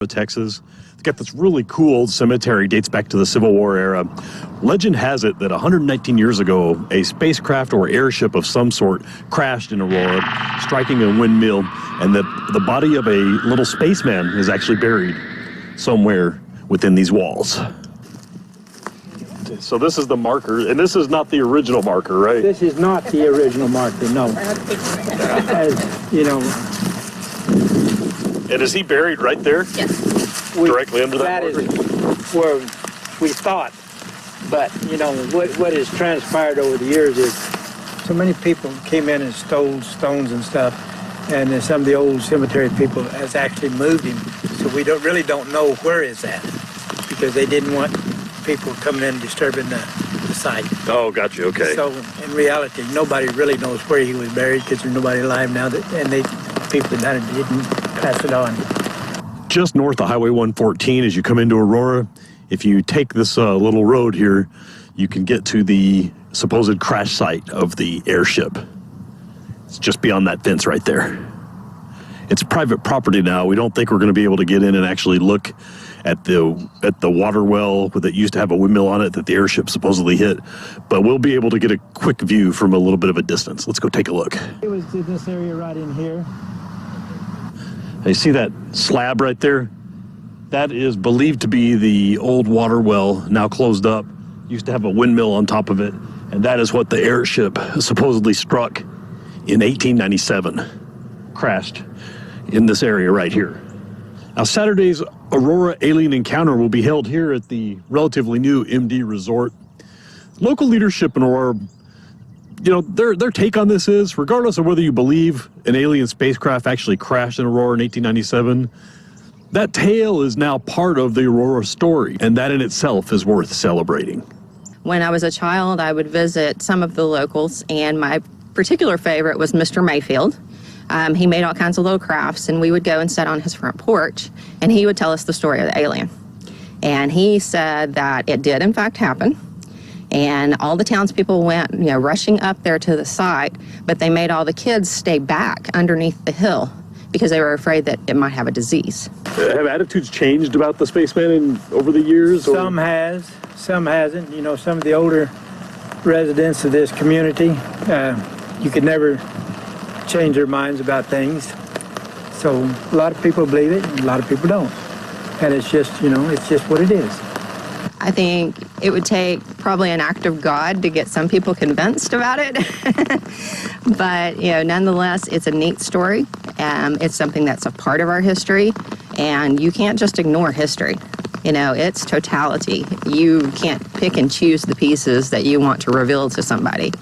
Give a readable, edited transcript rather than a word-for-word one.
Texas. It's got this really cool old cemetery, dates back to the Civil War era. Legend has it that 119 years ago, a spacecraft or airship of some sort crashed in Aurora, striking a windmill, and that the body of a little spaceman is actually buried somewhere within these walls. So this is the marker, and this is not the original marker, right? This is not the original marker, no. As you know. And is he buried right there? Yes. Directly under that marker? That is where we thought. But, you know, what has transpired over the years is so many people came in and stole stones and stuff, and then some of the old cemetery people has actually moved him. So we really don't know where is that, because they didn't want people coming in and disturbing the site. Oh, gotcha, okay. So in reality, nobody really knows where he was buried, because there's nobody alive now, people that didn't pass it on. Just north of Highway 114, as you come into Aurora, if you take this little road here, you can get to the supposed crash site of the airship. It's just beyond that fence right there. It's private property now. We don't think we're going to be able to get in and actually look at the water well that used to have a windmill on it that the airship supposedly hit, but we'll be able to get a quick view from a little bit of a distance. Let's go take a look. It was in this area right in here. You see that slab right there? That is believed to be the old water well, now closed up. Used to have a windmill on top of it, and that is what the airship supposedly struck in 1897. Crashed in this area right here. Now, Saturday's Aurora Alien Encounter will be held here at the relatively new MD Resort. Local leadership in Aurora, you know, their take on this is, regardless of whether you believe an alien spacecraft actually crashed in Aurora in 1897, that tale is now part of the Aurora story, and that in itself is worth celebrating. When I was a child, I would visit some of the locals, and my particular favorite was Mr. Mayfield. He made all kinds of little crafts, and we would go and sit on his front porch, and he would tell us the story of the alien. And he said that it did, in fact, happen. And all the townspeople went, you know, rushing up there to the site, but they made all the kids stay back underneath the hill because they were afraid that it might have a disease. Have attitudes changed about the spaceman over the years? Or? Some has, some hasn't. You know, some of the older residents of this community, you could never change their minds about things. So a lot of people believe it, and a lot of people don't. And it's just, you know, it's just what it is. I think it would take probably an act of God to get some people convinced about it. But, you know, nonetheless, it's a neat story. It's something that's a part of our history, and you can't just ignore history. You know, it's totality. You can't pick and choose the pieces that you want to reveal to somebody.